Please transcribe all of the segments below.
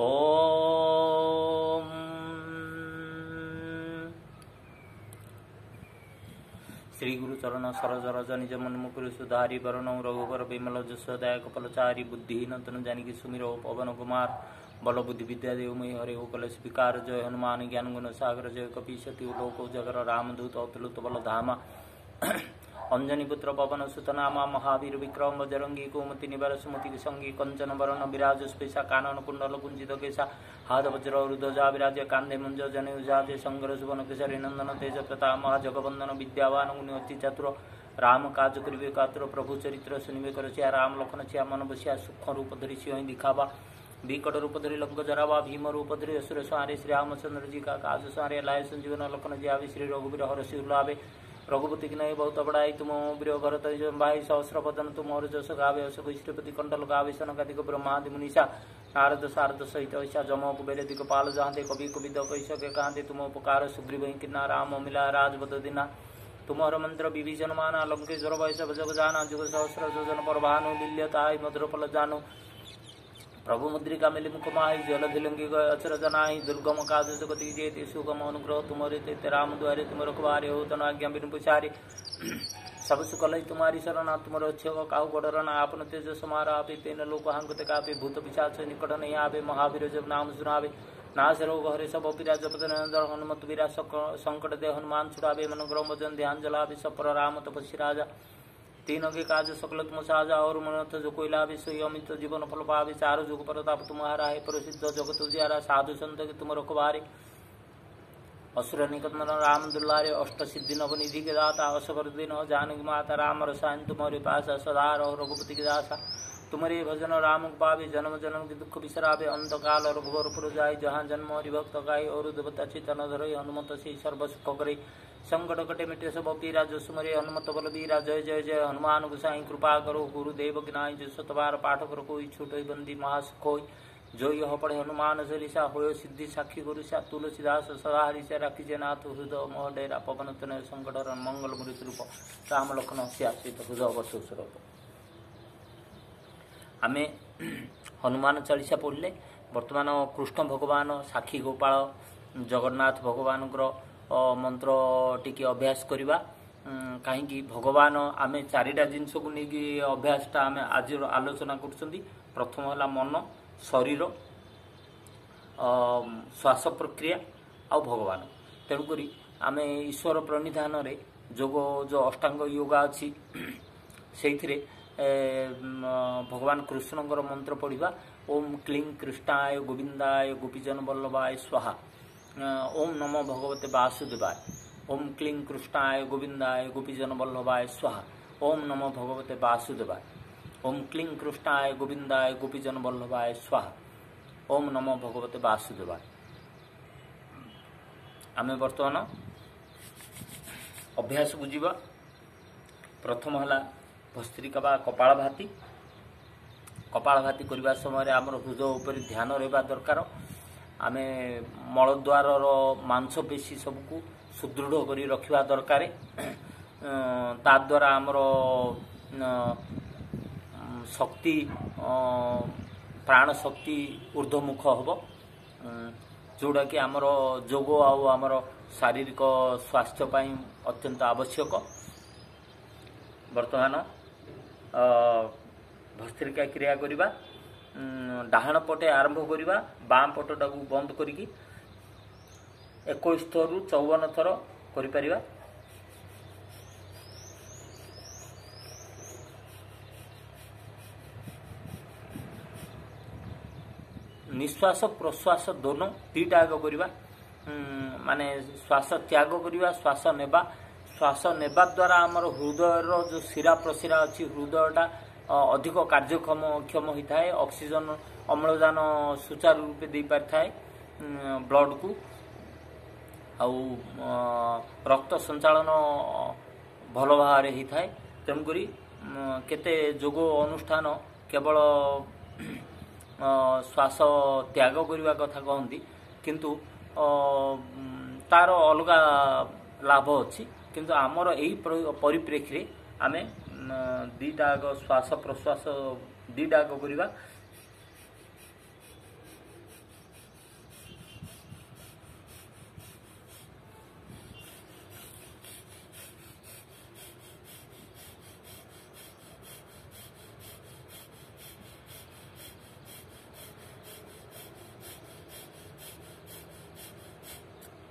ओम श्री गुरु चरण सरोज रज निज मन मुकुर सुधारी वरण रघुवर विमल जसोदय कपलचारी बुद्धिहीन तनु जानिकी सुमिरो पवन कुमार बल बुद्धि विद्या देव मई हरे हो कल स्वीकार जय हनुमान ज्ञान गुण सागर जय कपीशति लोक जगर रामदूत अतुलित बल धामा अंजनी पुत्र पवन सुतनामा महावीर विक्रम बजरंगी कुमति निबर सुमति संगी कंचन वरण विराज स्पेशा कानन कुंडल कुंजित केशा हाथ वज्र रुद्रजा विराज कांधे मुंज जने उजाते संगर सुवन केसरी नंदन तेज प्रताप महाजगवंदन विद्यावान गुणी अति चतुर राम काज करिवे कातुर प्रभु चरित्र सुनिवे करछिया राम लखन छिया मन बसिया सूक्ष्म रूप धरि सिंह दिखावा विकट रूप धरि लंक जरावा भीम रूप धरि असुर संहारे श्री रामचंद्र जी का काज संहारे लाए संजीवन लखन जियावे श्री रघुवीर हरषि उल्लावे रघुपति की नहीं बहुत बड़ाई तुम वीर भरत भाई सहस्र बदन तुम और जस गावे अशोक श्रीपति कंडल गावे सनकादिक ब्रह्मादि मुनीषा नारद सारद सहित ऐसा जमो कुबेर दिगपाल जहाँते कवि कविद कैश के कहाते तुम उपकार सुग्रीव किन्ना राम मिला राजपद दिना तुम्हार मंत्र विभीषण माना लंकेश्वर वैश जग जाना जुग सहस्र जोजन पर भानु बिल्यताय मधुर फल जानु प्रभु मुद्रिका मिली मुखमाई जलधिलंगी अचर जनाई दुर्गम काज जगति जेति सुगम अनुग्रह तुम्हारे ते राम द्वारे तुम रखवारे हो तन आज्ञा बिनु पुचारे सब सुख लई तुम्हारी शरण तुम रक्षक काहु बडरन आपन तेज समारा आपे तेन लोक हांगते कापे भूत पिशाच निकट नहीं आवे महावीर जब नाम सुनावे नाश रोग हरे सब पीरा जपत निरंतर हनुमत वीरा संकट दे हनुमान छुड़ावे मन ग्रम जन ध्यान जलावे सपर राम तपस्वी राजा तीनों के काज सकल तुम साजा और मनोथ जो कोई लाभे सोई अमित जीवन फल पावे चारों जुग प्रताप तुम्हारा है प्रसिद्ध जगत उजियारा साधु संत के तुम रखवारे असुर निकटन राम दुल्लारे अष्ट सिद्धि नवनिधि के दाता असवर दिन जानकी माता राम रसायन तुम्हारे पास सदा रहो रघुपति के दासा तुम्हारे भजन राम पावे जन्म जन्म के दुख बिसरावे अंत काल रघुवर पुर जाय जहाँ जन्म हरिभक्त गाय और देवता चेतन धरे हनुमत से सर्व सुख करे संकट कटे मिटे सब पीरा जो सुमरे हनुमत बलबीरा जय जय जय हनुमान गोसाई कृपा करो गुरुदेव गिनाई जो सतबार पाठ कर कोई छूटो बंदी महासुख होय जो यह पढ़े हनुमान चालीसा होय सिद्धि साक्षी गुरुसा तुलसीदास सदा हरिषा राखी नाथ हृदय मोह डेरा पवन तनय संकट मंगल मुरित रूप राम लखन सियासित हृदय वसु स्वरूप आमे हनुमान चालीसा पढ़ले वर्तमान कृष्ण भगवान साक्षी गोपाल जगन्नाथ भगवान मंत्र टिके अभ्यास करवा कहीं भगवान आमे चारिटा जिनस को लेकिन अभ्यासटा आमे आज आलोचना कर प्रथम है मन शरीर श्वास प्रक्रिया आ भगवान तेणुक आमे ईश्वर प्रणिधान रे जोग जो अष्टांग योगा अच्छी से भगवान कृष्णकर मंत्र पढ़ा ओम क्लीं कृष्णाय गोविंदाय गोपीजन वल्लभाय स्वाहा ओम नमो भगवते वासुदेवाय ओम क्लीं कृष्णाय गोविंदाय गोपीजन वल्लभाय स्वाहा ओम नमो भगवते वासुदेवाय ओम क्लीं कृष्णाय गोविंदाय गोपीजन वल्लभाय स्वाहा ओम नमो भगवते वासुदेवाय आमे वर्तमान अभ्यास बुझा प्रथम है भस्त्रिका बा कपालभाति करने समय आम हृदय उपर ध्यान रहा दरकार आमे मलद्वार मांसपेशी सबको सुदृढ़ कर रखा दरकार ताद्वारा आमर शक्ति प्राण शक्ति ऊर्ध्वमुख हम जोड़ा कि आमर जोग आमर शारीरिक स्वास्थ्य पाई अत्यंत आवश्यक वर्तमान भस्त्रिका क्रिया करवा डाहाण पटे आरंभ करवा बाम पटटा को बंद करिकी 21 थर 54 थर करिपरिबा निश्वास प्रश्वास दोनों दीटा आग करवा माने श्वास त्याग करवा श्वास नेबा द्वारा आमर हृदय जो शिरा प्रशिरा अच्छी हृदयटा अधिक कार्यक्षम होता है ऑक्सीजन अम्लजान सुचारू रूप दे पारि थाए ब्लड को आउ रक्त संचालन भल भाव होता है तेणुक केते जोग अनुष्ठान केवल श्वास त्याग करने कथा कहती किंतु तार अलग लाभ अच्छी किंतु आमर यही परिप्रेक्षी आमे दीटा आग श्वास प्रश्वास दीटा आग करवा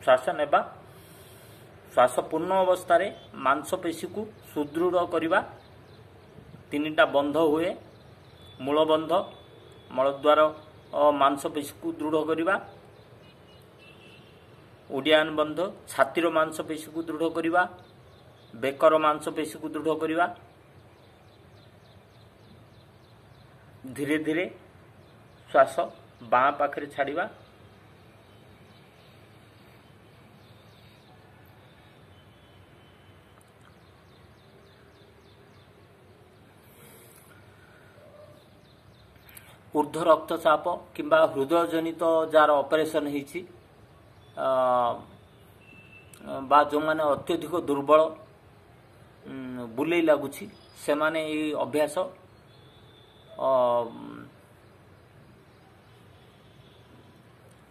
श्वास नेबा श्वास पूर्ण अवस्था मांसपेशी को सुदृढ़ करवा 3टा बंध हुए मूल बंध मलद्वार मांसपेशी को दृढ़ करवा उडियान बंध छातीर मांसपेशी को दृढ़ करवा बेकर मांसपेशी को दृढ़ करवा धीरे धीरे श्वास बाँ पाखरे छाड़िबा ऊर्ध्व रक्तचाप किंबा हृदय जनित जार ऑपरेशन होइछि बा जो माने अत्यधिक दुर्बल बुलेई लागुछि से माने ये अभ्यास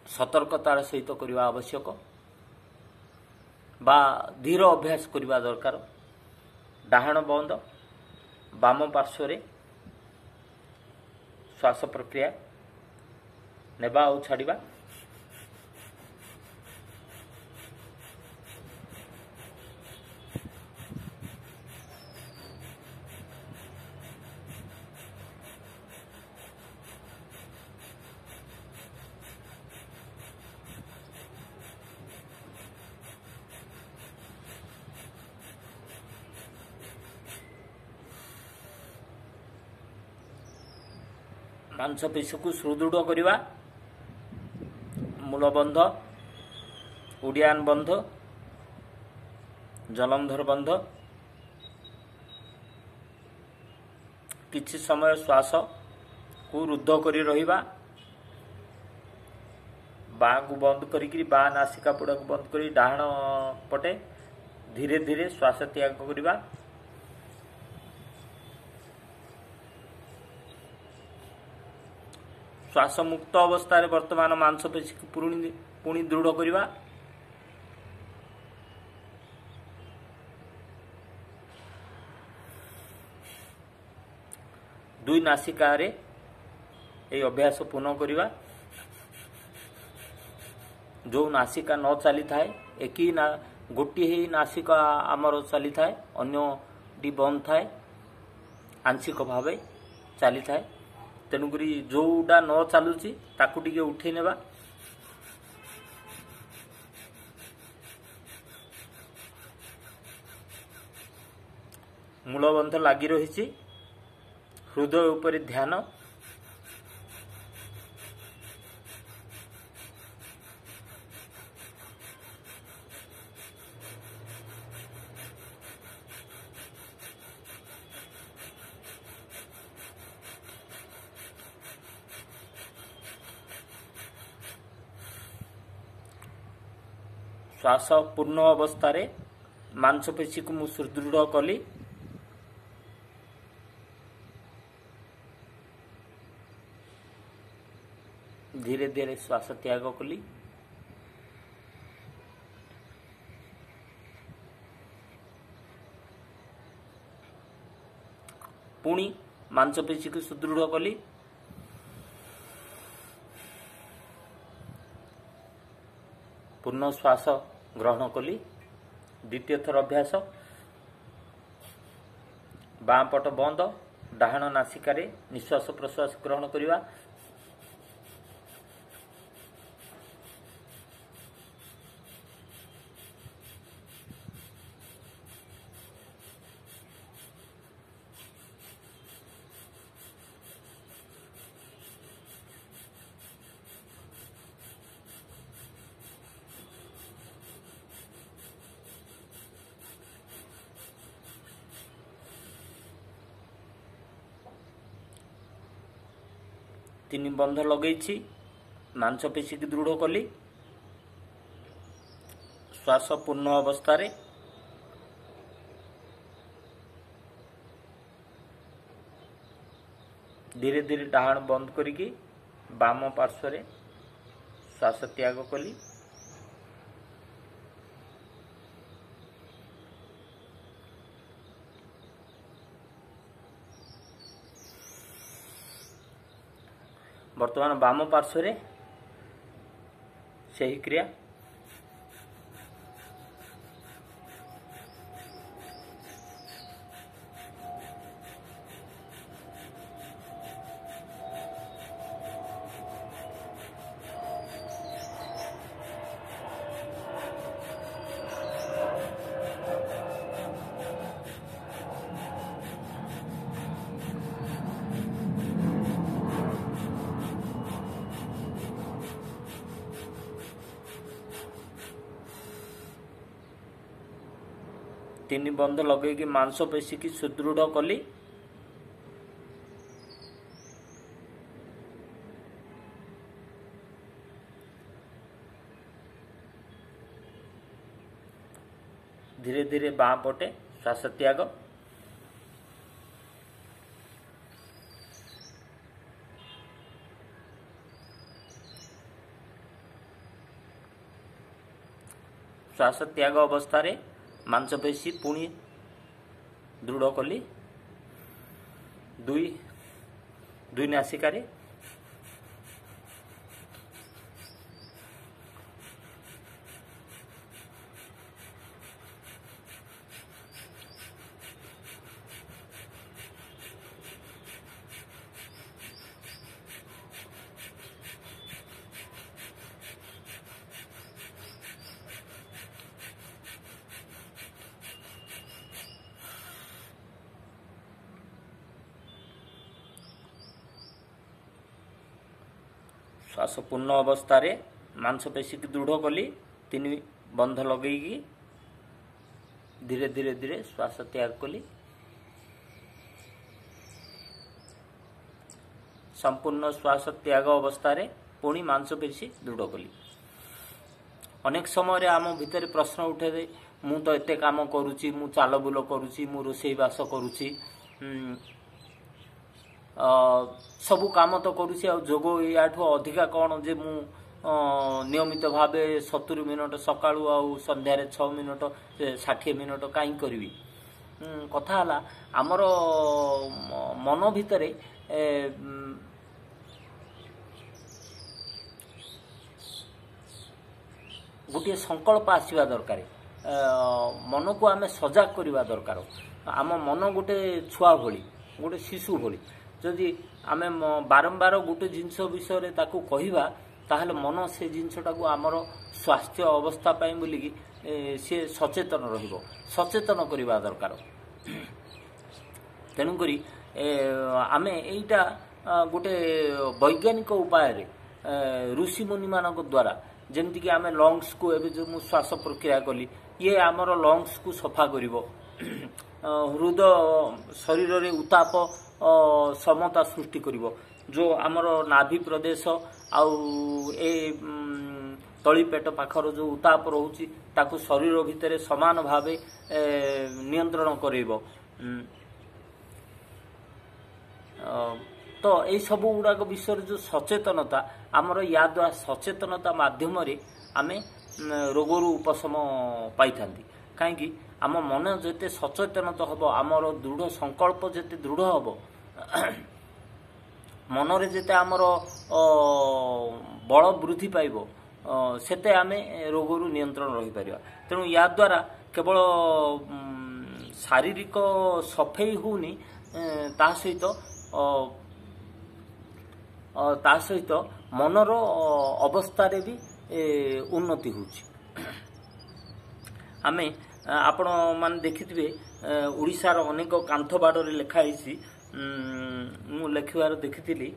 सतर्कतार सहित करवा आवश्यक बा धीर अभ्यास करवा दरकार डाहाण बंद बाम पार्श्व श्वास प्रक्रिया नेबा और छाड़िबा मांसपेशी को सुदृढ़ करवा मूलबंध उडियान बंध जलंधर बंध किछि समय श्वास को रुद्ध करी रहिबा बाँ को बंद करी बाँ नासिका पुड़ा को बंद करी डाहाण पटे धीरे धीरे श्वास त्याग करवा श्वास मुक्त अवस्था वर्तमान मांसपेशी को पुणी दृढ़ करवा दुई नासिका रे ये अभ्यास पुनः करवा जो नासिका न चली थाए एक ही ना गोटे ही नासिका आमर चली थाए अन्य डी बंद थाए आंशिक भाव चली थाए तेणुकरी जोटा न चलुची ताकू टिके उठे नेबा मूलबंध लगी रही हृदय उपरे ध्यान श्वास पूर्ण अवस्था रे मांसपेशी को मुझे सुदृढ़ कली धीरे धीरे श्वास त्याग कली पुणी मांसपेशी को सुदृढ़ कली पूर्ण श्वास ग्रहण कली द्वितीय थर अभ्यास बाँ पट बंद डाहाण नासिका निश्वास प्रश्वास ग्रहण करवा तीन बंध लगे मांसपेशी की दृढ़ कली श्वास पूर्ण अवस्था रे धीरे धीरे डाहाण बंद करिकी बाम पार्श्व रे श्वास त्याग कली वर्तमान बाम पार्श्व रे सही क्रिया तीन बंध लगे मांसपेशी की सुदृढ़ कली। धीरे धीरे बाँ पटे श्वास त्याग। श्वास त्याग अवस्था रे मांसपेशी पुणी दृढ़ कली। दुई नासिका श्वास पूर्ण अवस्था रे मांसपेशी की दृढ़ कली। तीन बंध लगे धीरे धीरे धीरे श्वास त्याग कली। संपूर्ण श्वास त्याग अवस्था रे पुणी मांसपेशी दृढ़ कली। अनेक समय आम भितर प्रश्न उठे दे मु तो एते काम करुची, मु चाल बुल करुची, मु रोषेई बास करुची, सबु काम तो करुची आ जोग याठू अधिका कौन जे मु नियमित भावे 70 मिनट सकाळू आ संध्यारे 6 मिनट 60 मिनट कहीं करी। कथा हला आमर मन भितरे गोटे संकल्प आसवा दरकार। मन को आम सजाग करवा दरकार। आम मन गोटे छुआ भली, गोटे शिशु भली, जदि आम बारंबार गोटे जिनस विषय ताकू कहवा ताहले मन से जिनसटा को आमर स्वास्थ्य अवस्था पाई बोलिकी सी सचेतन रहिबो, सचेतन करवा दरकार। तेणुकरी आमे एइटा गोटे वैज्ञानिक उपाय ऋषि मुनि मानक द्वारा जमती कि आमे लंग्स को एबे जो मु श्वास प्रक्रिया कली ये आमर लंग्स को सफा करिवो, हृदय शरीर रे उताप समता सृष्टि करिवो। जो आमर नाभि प्रदेश आउ ए तली पेट पाखर जो उताप रोची ताकू शरीर भितर समान भावे नियंत्रण करेबो। तो यही सब गुड़ाक विषय जो सचेतनता आमर या द्वारा सचेतनता माध्यम आम रोगर उपशम पाई कहीं आम मन जिते सचेतनता हम आमर दृढ़ संकल्प जिते दृढ़ हम मनरे जिते आमर बल वृद्धि पाइब सेते आम रोगर नियंत्रण रही पार। तेणु या द्वारा केवल शारीरिक सफेई होनी ता सहित मनर अवस्था रे भी उन्नति होची। आमे आपण मान देखिथिबे ओडिशार अनेक कांथ बाडरे लेखा हैसी मु लेखिवार देखिथिली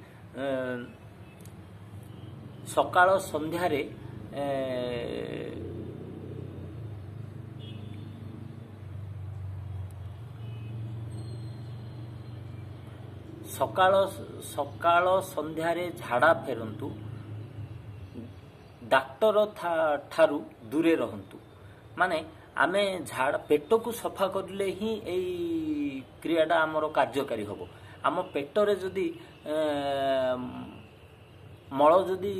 सकाळ संध्यारे सकाळ संध्यारे झाड़ा फेरंतु, डाक्टर ठारू दूरे रहंतु। माने आमे झाड़ा पेट को सफा करले ही एई क्रियाटा आमर कार्यकारी हबो। आम पेटरे जदि मल जदि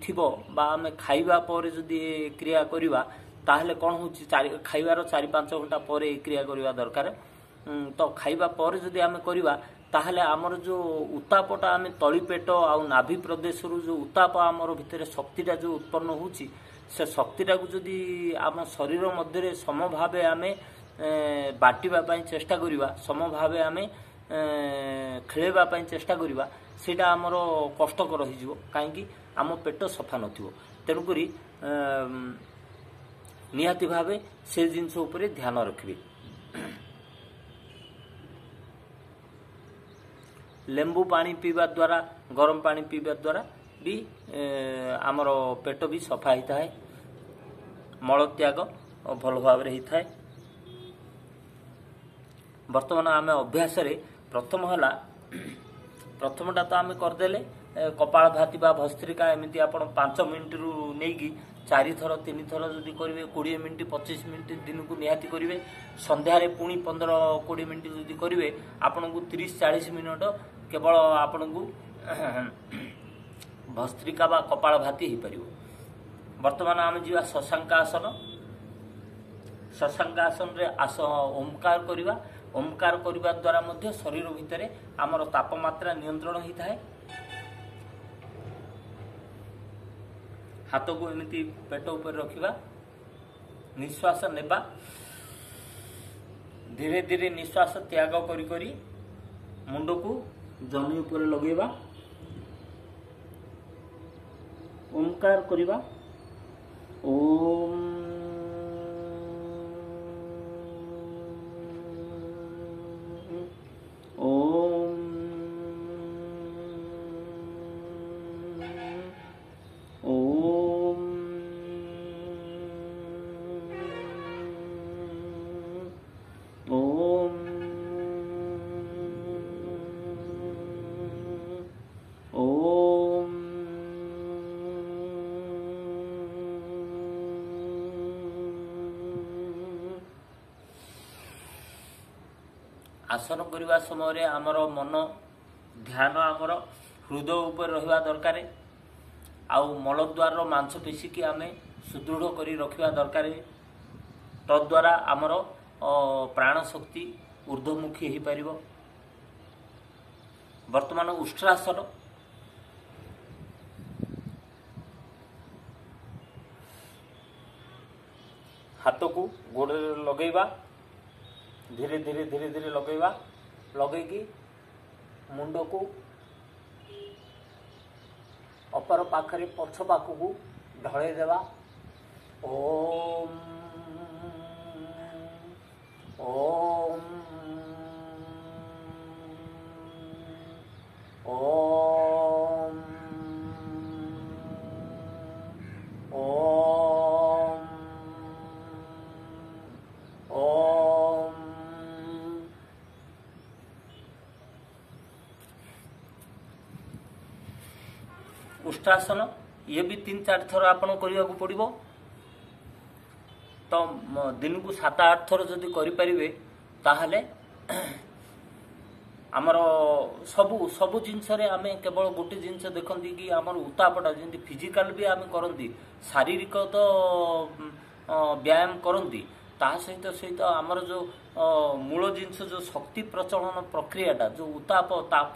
थिबो बा आमे खाइबा परे जदि क्रिया करिवा ताहले कोन होची खाइबार 4-5 घंटा परे क्रिया करिवा दरकार। तो खाइबा परे जदि आमे करिवा ताहले आमर जो उतापटा आमे तली पेट आ नाभि प्रदेश जो उताप आमर भितर शक्तिटा जो उत्पन्न होची से शक्तिटा को जदि आम शरीर मध्य समभावे आमे बाटिबा पई चेष्टा करिवा, समभावे आमे खेलेबा पई चेष्टा करिवा, सेटा आमर कष्टकर रही जिवो काहेकि आम पेट सफा नथिवो। तेणु करी निहाती भावे से जिनस उपरे ध्यान रखिबे। लेंबू पानी पीवा द्वारा, गरम पानी पीवा द्वारा भी आमर पेट भी सफा होता है, मल त्याग भल भाव होता है। बर्तमान आम अभ्यास प्रथम है प्रथमटा तो आम करदे कपाल भाती भस्त्रिका एमती आप 5 मिनिट रु नहीं 4 थर 3 थर जदि करेंगे 20 मिनिट 25 मिनिट दिन को निहाती करेंगे संध्यारे पुणी 15-20 मिनिट जदि करेंगे आपन को 30-40 मिनिट केवल आपन को भस्त्रिका बा कपाल भाती हो पार। वर्तमान आम जी शशांकासन। शशांकासन रे ओंकार करवा। ओंकार करने द्वारा मध्य शरीर भितर आमर तापमात्रा नियंत्रण होता है। हाथ को एमती पेट ऊपर रखिबा, निश्वास नेबा, धीरे धीरे निश्वास त्याग करी करी मुंड को जमी ऊपर लगेबा, ओंकार करिबा। ओम ओम ओम ओम ओम आसन करने समय आमर मन ध्यान आमर हृदय उपर रहिबा दरकार। आउ मलद्वार मांसपेशी की आमे सुदृढ़ करी रखिबा दरकार। तद्वारा आमर प्राण शक्ति ऊर्ध्वमुखी हो पार। वर्तमान उष्ट्रासन। हाथ को गोड़ लगेबा, धीरे धीरे धीरे धीरे लगेबा, लगेगी मुंड को अपर पाखरे पछ पाख को ढले देवा। ओम ओम ओम ओम ओम। उष्ट्रासन ये भी 3-4 थर आपन करने को पड़ो। तो दिन को 7-8 थर जदि करें ताहले आमर सबू सबू जिनस आम केवल गोटे जिनस देखती कि आमर उतापटा जमी फिजिकाल भी आम करती, शारीरिक तो व्यायाम करती, ता सहित सहित आमर जो मूल जिनस जो शक्ति प्रचलन प्रक्रियाटा जो उताप ताप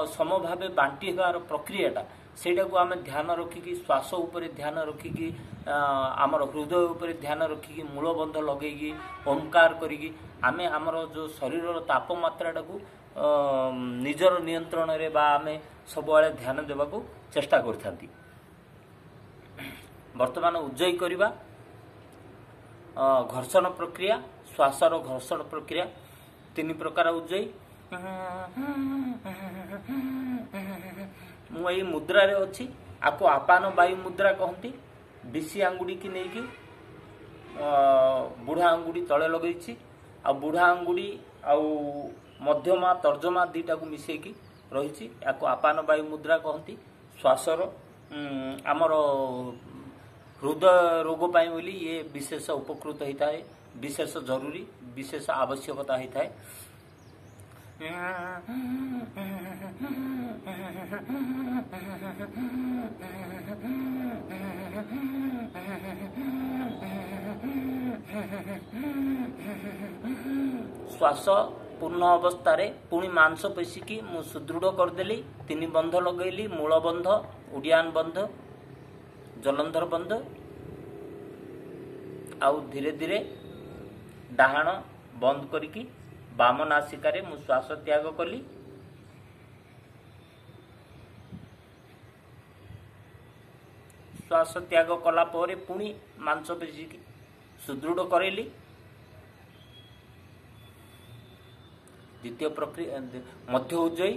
समभावे बांटी होवार प्रक्रियाटा सेटा को आम ध्यान रखिकी श्वास उपर ध्यान रखिकी आमर हृदय उपर ध्यान रखिकी मूलबंध लगेगी ओंकार करिकी आमे आमर जो शरीर तापमात्राटा को निजर नियंत्रण रे बा आमे सबुआले ध्यान देवा को चेष्टा करथांती। वर्तमान उज्जयी करिबा घर्षण प्रक्रिया, श्वासर घर्षण प्रक्रिया 3 प्रकार उज्जयी। मु एई मुद्रा रे अछि, आपको आपान वायु मुद्रा कहती। बिसी आंगुड़ी की नहीं कि बुढ़ा आंगुड़ी तले लगेछि, आ बुढ़ा आंगुड़ी आउ मध्यमा तर्जमा दीटा को मिसेकी रही आपको आपान वायु मुद्रा कहती। श्वासर आमर हृदय रोग पाई बोली ये विशेष उपकृत होता है, विशेष जरूरी विशेष आवश्यकता होता है। श्वास पूर्ण अवस्था रे पुणी मांसपेशी की मु सुदृढ़ करदेली। 3 बंध लगेली, मूल बंध, उड़ियान बंध, जलंधर बंध। आउ धीरे धीरे डाहाण बंद करिकी बाम नासिकारे मु श्वास त्याग कली। श्वास त्याग कला परे पुणी मांसपेशी की सुदृढ़ करेली। द्वितीय प्रक्रिया मध्य उज्जयी।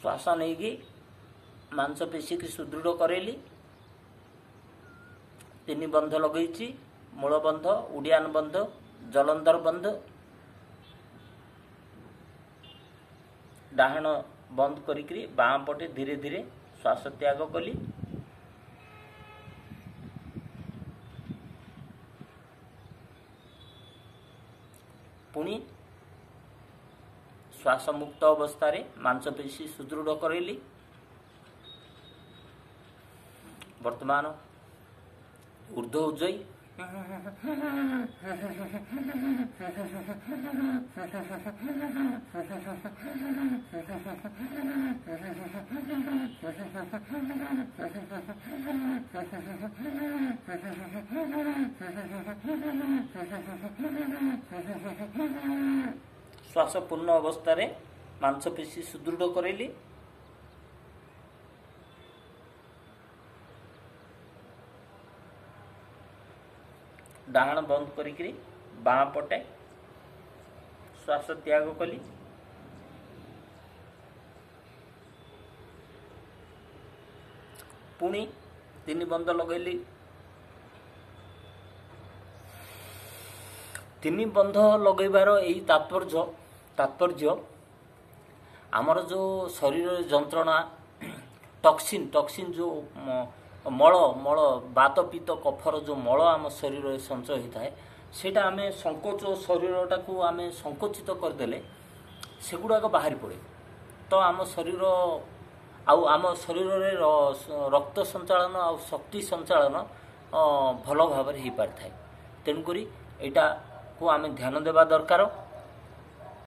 श्वास नहीं मांसपेशी की सुदृढ़ करेली। 3 बंध लगेची, मूल बंध, उड़ियान बंध, जलंधर बंध। डाहाण बंद करी बाँ पटे धीरे धीरे श्वास त्याग कली। पुणी श्वास मुक्त अवस्था रे मांसपेशी सुदृढ़ करेली। वर्तमान ऊर्ध्व उज्जयी श्वास पूर्ण अवस्था रे मांसपेशी सुदृढ़ करेली। डाहाण बंद करी बाँ पटे श्वास त्याग कली। पुणी 3 बंध लगेली। 3 बंध लगेबार यही तात्पर्य आमर जो शरीर जंत्रणा टॉक्सिन जो मल बात पित्त कफर जो मल आम शरीर संचय होता है सेटा आम संकोच शरीरटा को आम संकोचित करदेले सेगुड़ाक बाहरी पड़े। तो आम शरीर आम शरीर रे रक्त संचालन आ शक्ति संचालन भल भाव हो पारि थाए। तेणुक एटा को आम ध्यान देवा दरकार।